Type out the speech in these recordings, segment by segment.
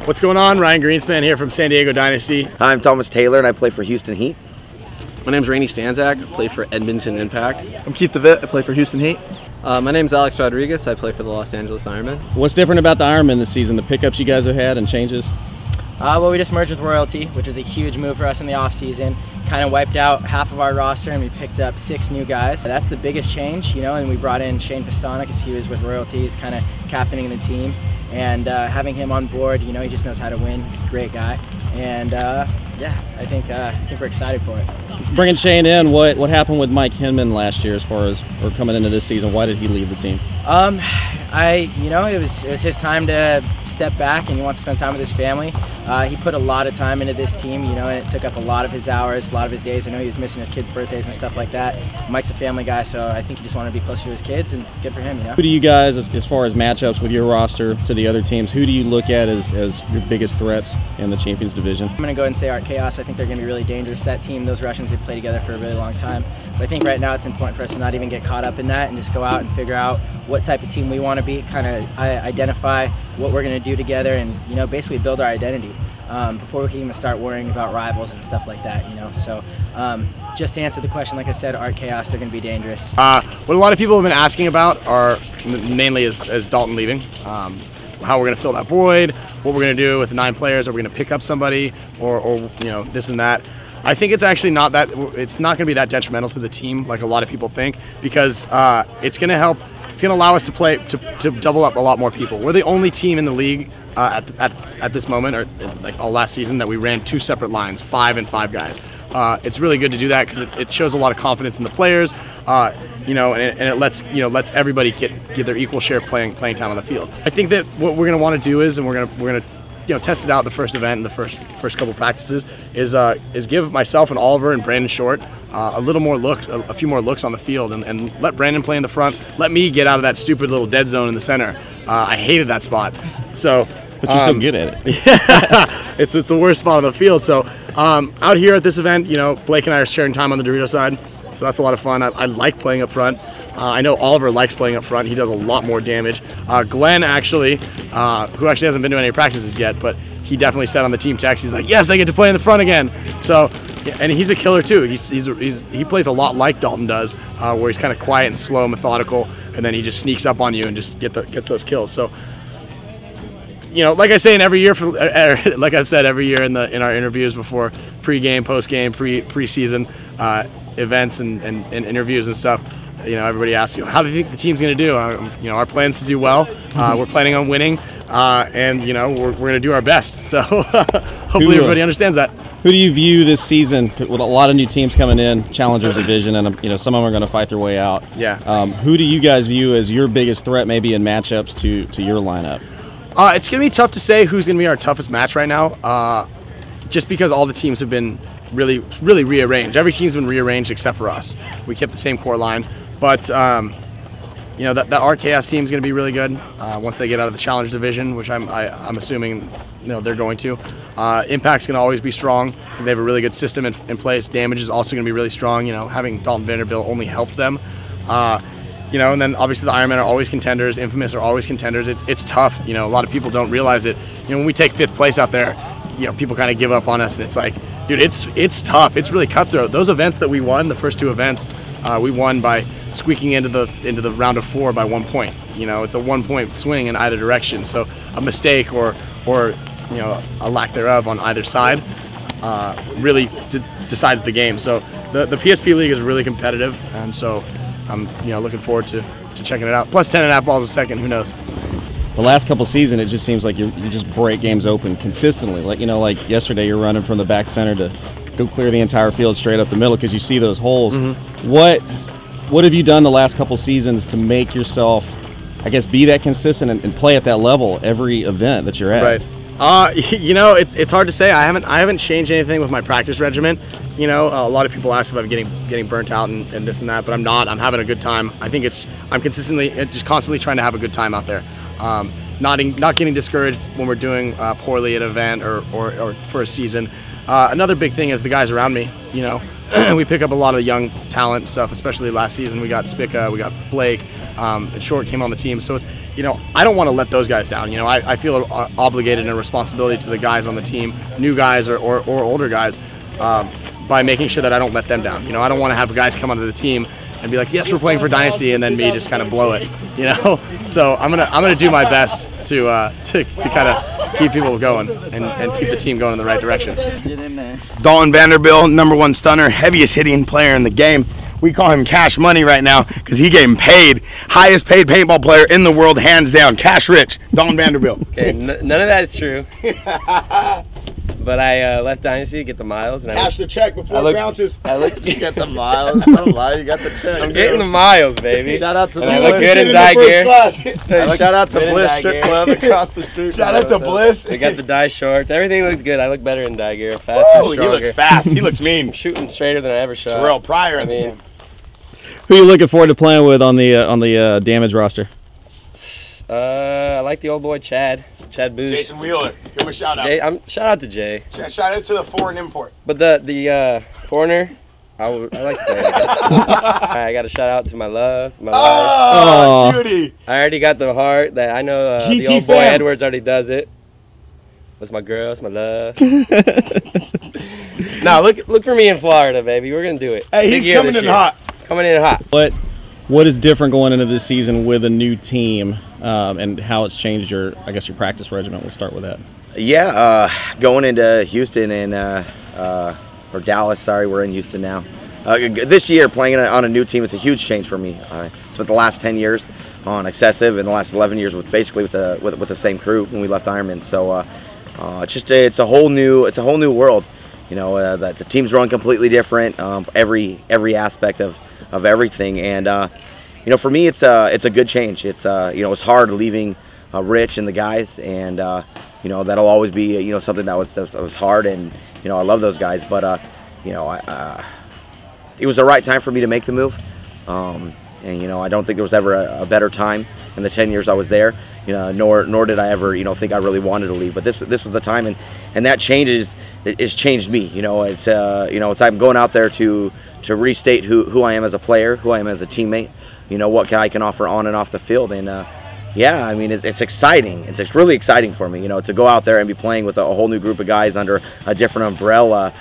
What's going on? Ryan Greenspan here from San Diego Dynasty. I'm Thomas Taylor and I play for Houston Heat. My name's Rainey Stanzak. I play for Edmonton Impact. I'm Keith DeVitt. I play for Houston Heat. My name's Alex Rodriguez. I play for the Los Angeles Ironmen. What's different about the Ironmen this season? The pickups you guys have had and changes? Well, we just merged with Royalty, which was a huge move for us in the offseason. Kind of wiped out half of our roster and we picked up 6 new guys. That's the biggest change, you know, and we brought in Shane Pistana because he was with Royalty. He's kind of captaining the team. And having him on board, you know, he just knows how to win. He's a great guy. And yeah, I think we're excited for it. Bringing Shane in, what happened with Mike Hinman last year as far as, or coming into this season? Why did he leave the team? You know, it was his time to step back and he wants to spend time with his family. He put a lot of time into this team, you know, and it took up a lot of his hours, a lot of his days. I know he was missing his kids' birthdays and stuff like that. Mike's a family guy, so I think he just wanted to be closer to his kids, and good for him, you know. Who do you guys, as far as matchups with your roster to the other teams, who do you look at as your biggest threats in the Champions Division? I'm going to go ahead and say Art Chaos. I think they're going to be really dangerous. That team, those Russians, they've played together for a really long time. But I think right now it's important for us to not even get caught up in that and just go out and figure out what type of team we want to be, kind of identify what we're going to do together and, you know, basically build our identity before we can even start worrying about rivals and stuff like that, you know. So just to answer the question, like I said, Art Chaos, they're going to be dangerous. What a lot of people have been asking about are mainly is Dalton leaving. How we're going to fill that void, what we're going to do with the 9 players, are we going to pick up somebody or you know, this and that. I think it's actually not that, it's not going to be that detrimental to the team like a lot of people think, because it's going to help, it's going to allow us to play, to double up a lot more people. We're the only team in the league at this moment, or like all last season, that we ran 2 separate lines, 5 and 5 guys. It's really good to do that because it shows a lot of confidence in the players, you know, and it lets everybody get their equal share of playing time on the field. I think that what we're going to want to do is, and we're going to you know, test it out the first event and the first couple practices, is give myself and Oliver and Brandon Short a little more looks, a few more looks on the field, and let Brandon play in the front. Let me get out of that stupid little dead zone in the center. I hated that spot. So. But you're so good at it. Yeah, it's the worst spot on the field. So out here at this event, you know, Blake and I are sharing time on the Dorito side, so that's a lot of fun. I like playing up front. I know Oliver likes playing up front. He does a lot more damage. Glenn actually, who actually hasn't been to any practices yet, but he definitely said on the team text, he's like, yes, I get to play in the front again. So, and he's a killer too. He plays a lot like Dalton does, where he's kind of quiet and slow, methodical, and then he just sneaks up on you and just gets those kills. So, you know, like I say in every year, like I've said every year in our interviews before, pre-game, post-game, preseason events and interviews and stuff, you know, everybody asks, you know, how do you think the team's going to do? You know, our plan's to do well. We're planning on winning, and you know, we're going to do our best. So hopefully everybody understands that. Who do you view this season with a lot of new teams coming in, Challengers Division, and you know, some of them are going to fight their way out? Yeah. Who do you guys view as your biggest threat, maybe in matchups to your lineup? It's going to be tough to say who's going to be our toughest match right now, just because all the teams have been really rearranged. Every team's been rearranged except for us. We kept the same core line, but you know, that RKS team is going to be really good once they get out of the Challenge Division, which I'm assuming, you know, they're going to. Impact's going to always be strong because they have a really good system in place. Damage is also going to be really strong. You know, having Dalton Vanderbilt only helped them. You know, and then obviously the Ironmen are always contenders. Infamous are always contenders. It's tough. You know, a lot of people don't realize it. You know, when we take 5th place out there, you know, people kind of give up on us, and it's like, dude, it's tough. It's really cutthroat. Those events that we won, the first 2 events, we won by squeaking into the round of 4 by 1 point. You know, it's a 1-point swing in either direction. So a mistake or you know, a lack thereof on either side really decides the game. So the PSP league is really competitive, and so I'm, you know, looking forward to checking it out. Plus 10.5 balls a second, who knows? The last couple seasons, it just seems like you just break games open consistently. Like, you know, like yesterday, you're running from the back center to go clear the entire field straight up the middle because you see those holes. Mm-hmm. What have you done the last couple seasons to make yourself, I guess, be that consistent and play at that level every event that you're at? Right. You know, it's hard to say. I haven't changed anything with my practice regimen. You know, a lot of people ask if I'm getting burnt out and this and that, but I'm not. I'm having a good time. I think I'm constantly trying to have a good time out there. not getting discouraged when we're doing poorly at an event or for a season. Another big thing is the guys around me. You know, we pick up a lot of young talent and stuff, especially last season. We got Spica, we got Blake, and Short came on the team. So, you know, I don't want to let those guys down. You know, I feel obligated and a responsibility to the guys on the team, new guys or older guys, by making sure that I don't let them down. You know, I don't want to have guys come onto the team and be like, yes, we're playing for Dynasty, and then me just kind of blow it, you know. So I'm gonna do my best to kind of keep people going and keep the team going in the right direction. Get in there. Dalton Vanderbilt, #1 stunner, heaviest hitting player in the game. We call him Cash Money right now because he getting paid. Highest paid paintball player in the world, hands down. Cash rich, Dalton Vanderbilt. Okay, none of that is true. But I left Dynasty to get the miles. And Cash the check before it bounces. You got the miles. Don't lie, you got the check. I'm getting the miles, baby. Shout out to and I look good in dye gear. Hey, shout out to Bliss Strip Club across the street. Shout out to Bliss. They got the dye shorts. Everything looks good. I look better in dye gear. Faster, stronger. He looks fast. He looks mean. I'm shooting straighter than I ever shot. Terrell Pryor. Who are you looking forward to playing with on the damage roster? I like the old boy Chad Booth. Jason Wheeler. Give him a shout out. Shout out to Jay. Shout out to the foreign import. But the foreigner, I like to play. I got a shout out to my love, my wife. Oh, beauty. I already got the heart that I know the GT old boy fam. Edwards already does it. That's my girl, that's my love. Now look for me in Florida, baby. We're gonna do it. Hey, he's coming in hot. Coming in hot. What is different going into this season with a new team, and how it's changed your practice regimen? We'll start with that. Yeah, going into Houston and or Dallas. Sorry, we're in Houston now. This year, playing on a new team, it's a huge change for me. I spent the last 10 years on Excessive, and the last 11 years with the same crew when we left Ironmen. So it's a whole new world. You know, the teams run completely different. Every aspect of everything, and you know, for me, it's a good change. It's you know, it's hard leaving Rich and the guys, and you know, that'll always be something that was hard, and you know, I love those guys, but you know, it was the right time for me to make the move, and you know, I don't think there was ever a better time in the 10 years I was there. You know, nor did I ever think I really wanted to leave, but this was the time, and that it's changed me. You know, it's I'm going out there to restate who I am as a player, who I am as a teammate. You know, what I can offer on and off the field, and yeah, I mean, it's exciting. It's really exciting for me, you know, to go out there and be playing with a whole new group of guys under a different umbrella.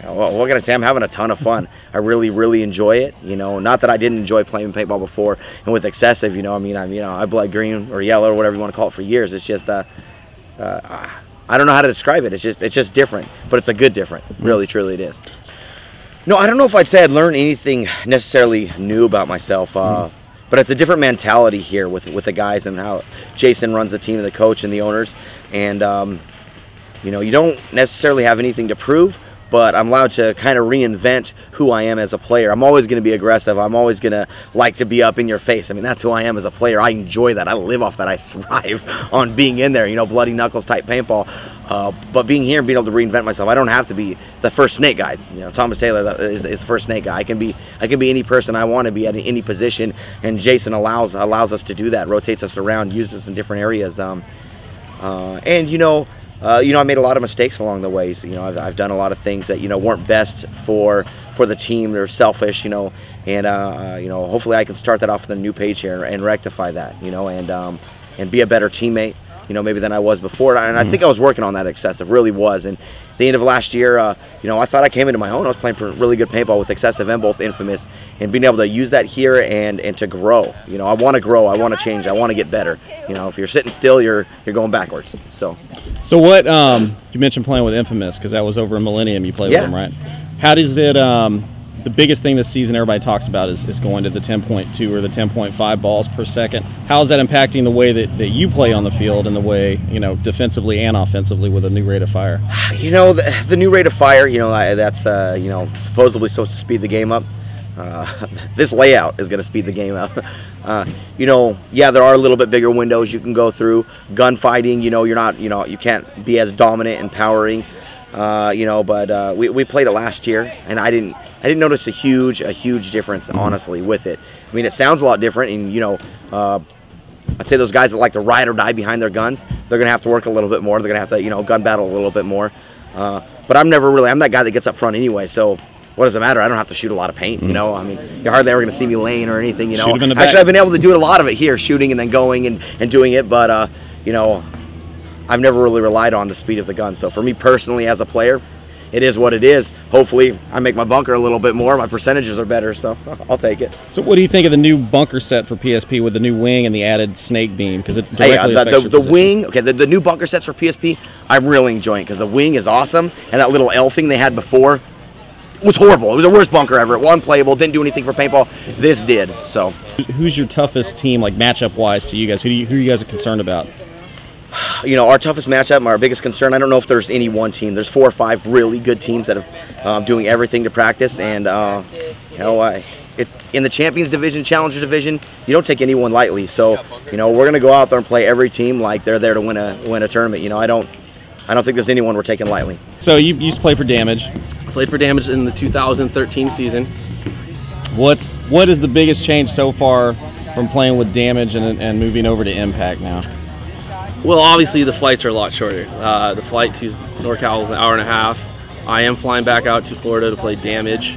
What can I say? I'm having a ton of fun. I really enjoy it. You know, not that I didn't enjoy playing paintball before, and with Excessive, you know, I mean, I bled green or yellow or whatever you want to call it for years. It's just I don't know how to describe it. It's just different, but it's a good different. Really, truly, it is. No, I don't know if I'd say I'd learned anything necessarily new about myself, but it's a different mentality here with the guys and how Jason runs the team and the coach and the owners. And, you know, you don't necessarily have anything to prove, but I'm allowed to kind of reinvent who I am as a player. I'm always going to be aggressive. I'm always going to like to be up in your face. I mean, that's who I am as a player. I enjoy that. I live off that. I thrive on being in there, you know, bloody knuckles type paintball. But being here and being able to reinvent myself, I don't have to be the first snake guy. You know, Thomas Taylor is the first snake guy. I can be any person I want to be at any position, and Jason allows us to do that. Rotates us around, uses us in different areas. And you know, I made a lot of mistakes along the way. So, you know, I've done a lot of things that, you know, weren't best for the team. They're selfish, you know, and you know, hopefully I can start that off with a new page here and rectify that, you know, and be a better teammate, you know, maybe than I was before. And I think I was working on that Excessive, really was. And at the end of last year, you know, I thought I came into my own. I was playing for really good paintball with Excessive and both Infamous, and being able to use that here and to grow. You know, I want to grow. I want to change. I want to get better. You know, if you're sitting still, you're going backwards. So what you mentioned playing with Infamous, because that was over in Millennium. You played with them, right? How does it? The biggest thing this season everybody talks about is going to the 10.2 or the 10.5 balls per second. How is that impacting the way that you play on the field and the way, you know, defensively and offensively with a new rate of fire? You know, the new rate of fire, you know, that's you know, supposedly supposed to speed the game up. This layout is going to speed the game up. You know, yeah, there are a little bit bigger windows you can go through. Gunfighting, you know, you can't be as dominant and powering. You know, but we played it last year, and I didn't notice a huge difference, honestly, with it. I mean, it sounds a lot different, and you know, I'd say those guys that like to ride or die behind their guns, they're going to have to work a little bit more. They're going to have to, you know, gun battle a little bit more. But I'm that guy that gets up front anyway, so what does it matter? I don't have to shoot a lot of paint, you know? I mean, you're hardly ever going to see me laying or anything, you know? Actually, I've been able to do a lot of it here, shooting and then going and doing it, but, you know, I've never really relied on the speed of the gun. So for me personally as a player, it is what it is. Hopefully, I make my bunker a little bit more. My percentages are better, so I'll take it. So what do you think of the new bunker set for PSP with the new wing and the added snake beam? Because it directly affects the wing, okay, the new bunker sets for PSP, I'm really enjoying because the wing is awesome, and that little L thing they had before was horrible. It was the worst bunker ever. It wasn't playable, didn't do anything for paintball. This did, so. Who's your toughest team, like matchup-wise, to you guys? Who you guys are concerned about? You know, our toughest matchup, our biggest concern, I don't know if there's any one team. There's 4 or 5 really good teams that are doing everything to practice. And, you know, in the Champions Division, Challenger Division, you don't take anyone lightly. So, you know, we're going to go out there and play every team like they're there to win a tournament. You know, I don't think there's anyone we're taking lightly. So you used to play for Damage. Played for Damage in the 2013 season. What is the biggest change so far from playing with Damage and moving over to Impact now? Well, obviously the flights are a lot shorter. The flight to NorCal is an hour and a half. I am flying back out to Florida to play Damage,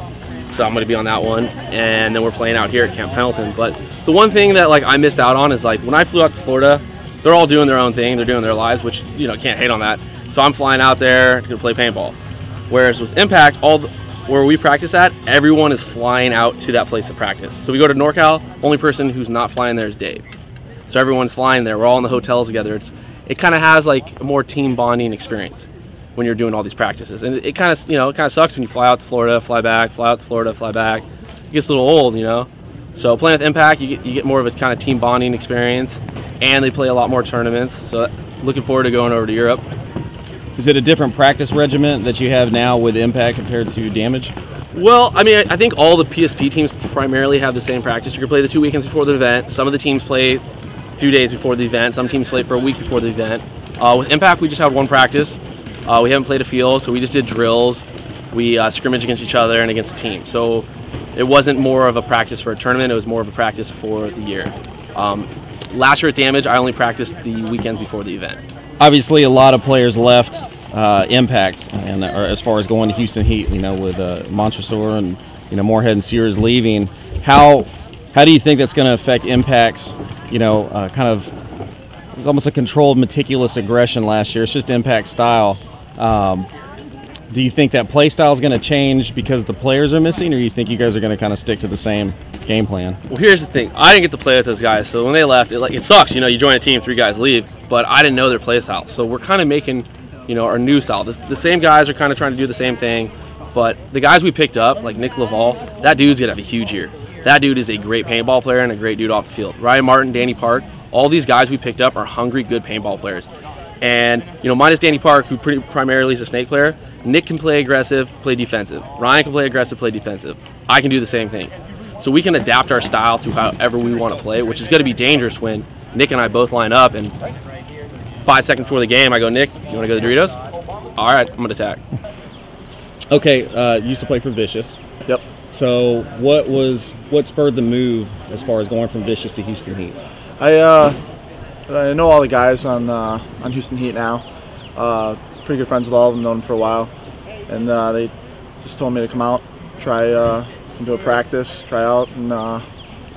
so I'm going to be on that one. And then we're playing out here at Camp Pendleton. But the one thing that I missed out on is when I flew out to Florida, they're all doing their own thing. They're doing their lives, which can't hate on that. So I'm flying out there to play paintball. Whereas with Impact, where we practice at, everyone is flying out to that place to practice. So we go to NorCal, only person who's not flying there is Dave. So everyone's flying there. We're all in the hotels together. It kind of has a more team bonding experience when you're doing all these practices. And it kind of sucks when you fly out to Florida, fly back, fly out to Florida, fly back. It gets a little old, So playing with Impact, you get more of a kind of team bonding experience, and they play a lot more tournaments. So looking forward to going over to Europe. Is it a different practice regimen that you have now with Impact compared to Damage? Well, I mean, I think all the PSP teams primarily have the same practice. You can play the 2 weekends before the event. Some of the teams play a few days before the event. Some teams play for a week before the event. With Impact, we just had one practice. We haven't played a field, so we just did drills. We scrimmage against each other and against the team. So it wasn't more of a practice for a tournament. It was more of a practice for the year. Last year at Damage, I only practiced the weekends before the event. Obviously, a lot of players left Impact, and as far as going to Houston Heat, with Montresor and Moorhead and Sears leaving, how do you think that's going to affect Impact's kind of, it was almost a controlled, meticulous aggression last year. It's just Impact style. Do you think that play style is going to change because the players are missing, or do you think you guys are going to kind of stick to the same game plan? Well, here's the thing. I didn't get to play with those guys, so when they left, it sucks. You join a team, 3 guys leave, but I didn't know their play style. So we're kind of making, our new style. The same guys are kind of trying to do the same thing, but the guys we picked up, like Nick Laval, that dude's going to have a huge year. That dude is a great paintball player and a great dude off the field. Ryan Martin, Danny Park, all these guys we picked up are hungry, good paintball players. And, minus Danny Park, who primarily is a snake player, Nick can play aggressive, play defensive. Ryan can play aggressive, play defensive. I can do the same thing. So we can adapt our style to however we want to play, which is going to be dangerous when Nick and I both line up and 5 seconds before the game, I go, Nick, you want to go to Doritos? All right, I'm going to attack. Okay, you used to play for Vicious. Yep. So what spurred the move as far as going from Vicious to Houston Heat? I know all the guys on Houston Heat now. Pretty good friends with all of them, known them for a while. And they just told me to come out, try and do a practice, try out, and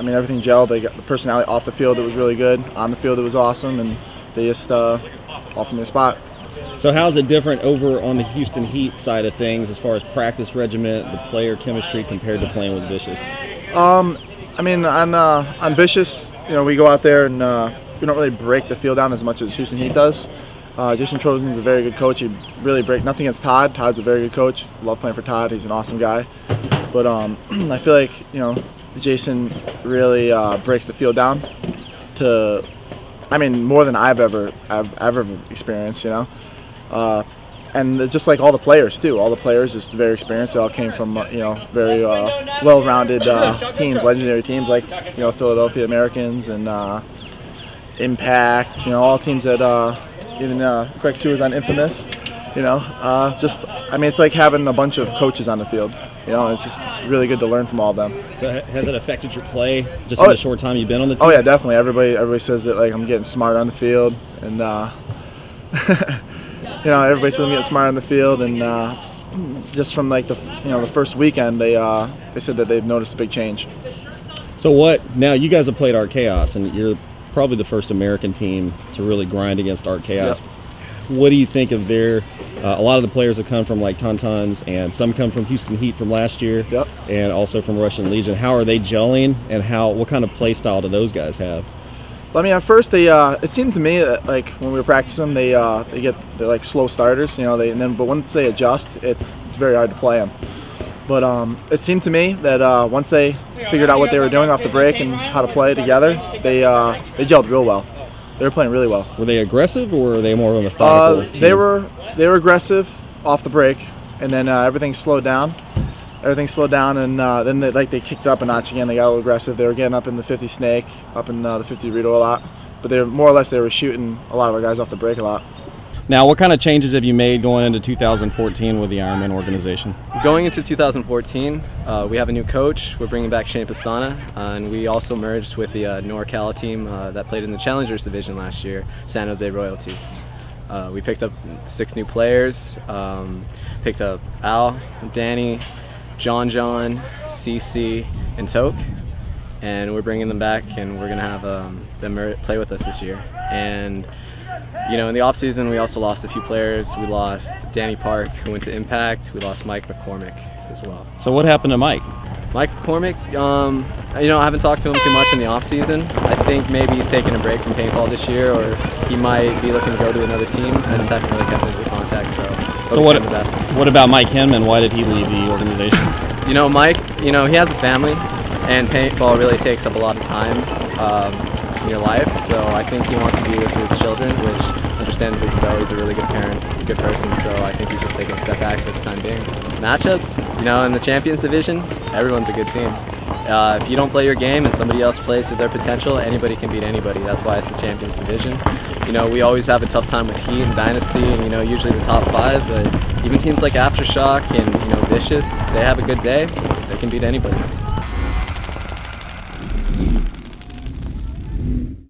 everything gelled. They got the personality off the field that was really good, on the field it was awesome, and they just offered me a spot. So how's it different over on the Houston Heat side of things as far as practice regiment, the player chemistry compared to playing with Vicious? On Vicious, we go out there and we don't really break the field down as much as Houston Heat does. Jason Trojan's a very good coach. He really nothing against Todd. Todd's a very good coach. Love playing for Todd. He's an awesome guy. But I feel like Jason really breaks the field down to, more than I've ever experienced. And just like all the players too. All the players just very experienced. They all came from very well-rounded teams, legendary teams like Philadelphia Americans and Impact. All teams that even Craig Seward's on Infamous. It's like having a bunch of coaches on the field. You know, it's just really good to learn from all of them. So has it affected your play just in the short time you've been on the team? Oh yeah, definitely. Everybody says that like I'm getting smarter on the field, and you know, everybody says I'm getting smarter on the field, and just from like the first weekend, they said that they've noticed a big change. So what? Now you guys have played Art Chaos, and you're probably the first American team to really grind against Art Chaos. Yep. What do you think of their? A lot of the players have come from like Tauntauns, and some come from Houston Heat from last year, yep, and also from Russian Legion. How are they gelling, and what kind of play style do those guys have? Well, I mean, at first it seemed to me that like when we were practicing, they're like slow starters, you know. But once they adjust, it's very hard to play them. But it seemed to me that once they figured out what they were doing off the break and how to play together, they gelled real well. They were playing really well. Were they aggressive, or were they more of a methodical team? They were aggressive off the break, and then everything slowed down. And then they kicked it up a notch again. They got a little aggressive. They were getting up in the 50 snake, up in the 50 Dorito a lot. But they were shooting a lot of our guys off the break a lot. Now, what kind of changes have you made going into 2014 with the Ironmen organization? Going into 2014, we have a new coach. We're bringing back Shane Pastana, and we also merged with the NorCal team that played in the Challengers division last year, San Jose Royalty. We picked up 6 new players. Picked up Al, Danny, John, CC, and Toke, and we're bringing them back, and we're going to have them play with us this year. And you know, in the off-season, we also lost a few players. We lost Danny Park, who went to Impact. We lost Mike McCormick as well. So what happened to Mike? Mike McCormick, you know, I haven't talked to him too much in the off-season. I think maybe he's taking a break from paintball this year, or he might be looking to go to another team. I just haven't really kept into contact, so what about Mike Hinman? Why did he leave the organization? You know, Mike, you know, he has a family, and paintball really takes up a lot of time in your life, so I think he wants to be with his children, which understandably so. He's a really good parent, good person, so I think he's just taking a step back for the time being. Matchups, you know, in the Champions Division, everyone's a good team. If you don't play your game and somebody else plays to their potential, anybody can beat anybody. That's why it's the Champions Division. You know, we always have a tough time with Heat and Dynasty, and you know, usually the top 5, but even teams like Aftershock and, you know, Vicious, if they have a good day, they can beat anybody.